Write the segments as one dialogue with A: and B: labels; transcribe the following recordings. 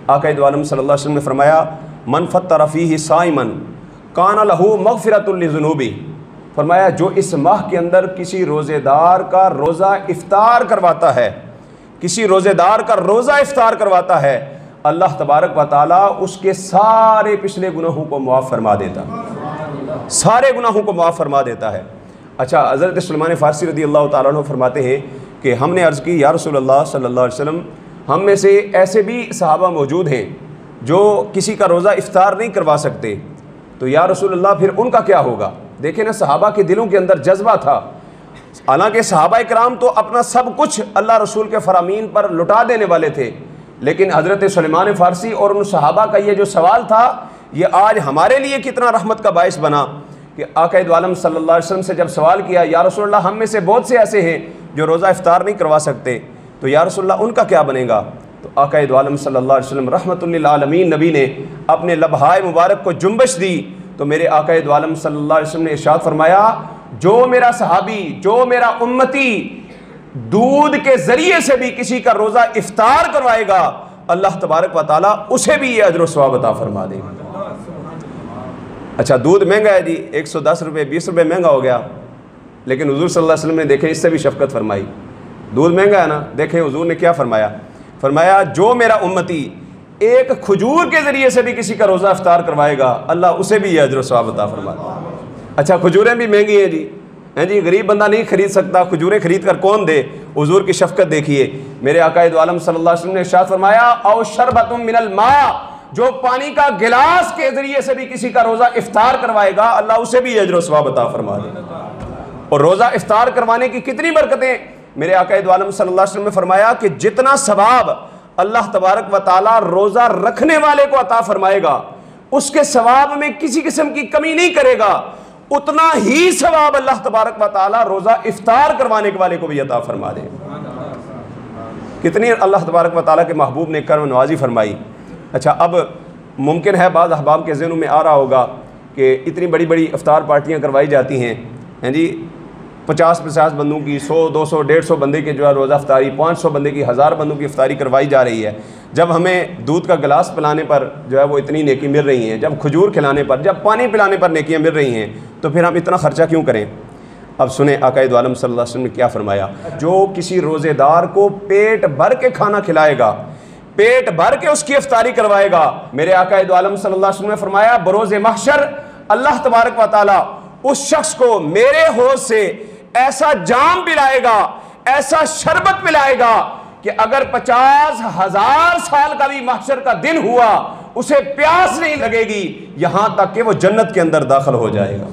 A: आका दो आलम सल्लल्लाहु अलैहि वसल्लम ने फरमाया, मन फत्तर फीही साइमन कान लहू मगफिरतुल लिज़ुनूबी। फरमाया जो इस माह के अंदर किसी रोज़ेदार का रोज़ा इफ्तार करवाता है, किसी रोज़ेदार का रोज़ा इफ्तार करवाता है, अल्लाह तबारक व तआला उसके सारे पिछले गुनाहों को मुआफ़ फरमा देता, सारे गुनाहों को मुआफ़ फरमा देता है। अच्छा, हज़रत सलमान फ़ारसी रज़ी अल्लाह तआला अन्हु फरमाते हैं कि हमने अर्ज़ की, या रसूलल्लाह सल्लल्लाहु अलैहि वसल्लम, हम में से ऐसे भी सहाबा मौजूद हैं जो किसी का रोज़ा इफ्तार नहीं करवा सकते, तो या रसूलल्लाह फिर उनका क्या होगा। देखें ना, सहाबा के दिलों के अंदर जज्बा था। हालांकि सहाबा इकराम तो अपना सब कुछ अल्लाह रसूल के फरामीन पर लुटा देने वाले थे, लेकिन हज़रत सलमान फ़ारसी और उन सहाबा का ये जो सवाल था, ये आज हमारे लिए कितना रहमत का बाइस बना कि आका दो आलम सल्लल्लाहु अलैहि वसल्लम से जब सवाल किया, या रसूलल्लाह हम में से बहुत से ऐसे हैं जो रोज़ा इफ्तार नहीं करवा सकते, तो या रसूलल्लाह उनका क्या बनेगा। तो आका दो आलम सल्लल्लाहु अलैहि वसल्लम रहमतुल लिल आलमीन नबी ने अपने लबहाए मुबारक को जुम्बश दी, तो मेरे आका दो आलम सल्लल्लाहु अलैहि वसल्लम ने इरशाद फरमाया, जो मेरा सहाबी, जो मेरा उम्मती दूध के ज़रिए से भी किसी का रोज़ा इफ्तार करवाएगा, अल्लाह तबारक व तआला उसे भी ये अजर व सवाब अता फरमा देगा। अच्छा, दूध महंगा है जी, 110 रुपये 20 रुपये महंगा हो गया, लेकिन हुज़ूर सल्लल्लाहु अलैहि वसल्लम ने देखे इससे भी शफ़क़त फरमाई। दूध महंगा है ना, देखें हुज़ूर ने क्या फरमाया, फरमाया जो मेरा उम्मती एक खजूर के ज़रिए से भी किसी का रोज़ा इफ्तार करवाएगा, अल्लाह उसे भी ये अजर व सवाब अता फरमा देगा। अच्छा, खजूरें भी महंगी हैं जी, हैं जी, गरीब बंदा नहीं खरीद सकता, खजूरें खरीद कर कौन दे। हुजूर की शफ़क़त देखिए, मेरे आका दो आलम सल्लल्लाहु अलैहि वसल्लम ने इरशाद फरमाया, औ शरबतुम मिनल मा, जो पानी का गिलास के जरिए से भी किसी का रोज़ा इफ्तार करवाएगा, अल्लाह उसे भी अजर व सवाब अता फरमा देगा। और रोज़ा इफ्तार करवाने की कितनी बरकतें, मेरे आका दो आलम सल्लल्लाहु अलैहि वसल्लम ने फरमाया कि जितना सवाब अल्लाह तबारक व तआला रोज़ा रखने वाले को अता फरमाएगा, उसके सवाब में किसी किस्म की कमी नहीं करेगा, उतना ही सवाब अल्लाह तबारक व तआला रोज़ा इफ्तार करवाने के वाले को भी अता फरमा दे। कितनी अल्लाह तबारक व तआला के महबूब ने करम नवाजी फरमाई। अच्छा, अब मुमकिन है बाद अहबाब के ज़हनों में आ रहा होगा कि इतनी बड़ी बड़ी इफ्तार पार्टियाँ करवाई जाती हैं जी, 50-50 बंदों की, 100, 200, 150 बंदे के जो है रोज़ा इफ्तारी, 500 बंदे की, 1000 बंदों की इफ्तारी करवाई जा रही है। जब हमें दूध का गिलास पिलाने पर जो है वो इतनी नेकी मिल रही हैं, जब खजूर खिलाने पर, जब पानी पिलाने पर नेकियां मिल रही हैं, तो फिर हम इतना ख़र्चा क्यों करें। अब सुने आका दो आलम सल्लल्लाहु अलैहि वसल्लम ने क्या फरमाया, जो किसी रोज़ेदार को पेट भर के खाना खिलाएगा, पेट भर के उसकी इफ्तारी करवाएगा, मेरे आका दो आलम सल्लल्लाहु अलैहि वसल्लम ने फरमाया, बरोज़े महशर अल्लाह तबारक व तआला उस शख्स को मेरे हौज़ से ऐसा जाम पिलाएगा, ऐसा शरबत पिलाएगा कि अगर 50,000 साल का भी महशर का दिन हुआ, उसे प्यास नहीं लगेगी, यहां तक कि वो जन्नत के अंदर दाखिल हो जाएगा।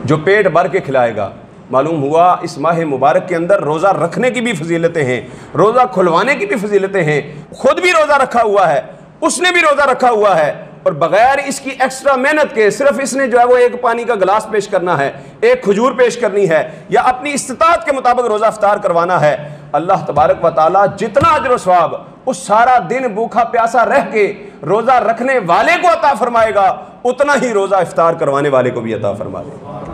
A: जो पेट भर के खिलाएगा। मालूम हुआ इस माह मुबारक के अंदर रोज़ा रखने की भी फजीलतें हैं, रोज़ा खुलवाने की भी फजीलतें हैं। खुद भी रोज़ा रखा हुआ है, उसने भी रोज़ा रखा हुआ है, और बगैर इसकी एक्स्ट्रा मेहनत के सिर्फ इसने जो है वो एक पानी का गिलास पेश करना है, एक खजूर पेश करनी है, या अपनी इस्तिताअत के मुताबिक रोज़ा इफ्तार करवाना है, अल्लाह तबारक व तआला जितना अजर व सवाब उस सारा दिन भूखा प्यासा रह के रोज़ा रखने वाले को अता फरमाएगा, उतना ही रोज़ा इफ्तार करवाने वाले को भी अता फरमा देगा।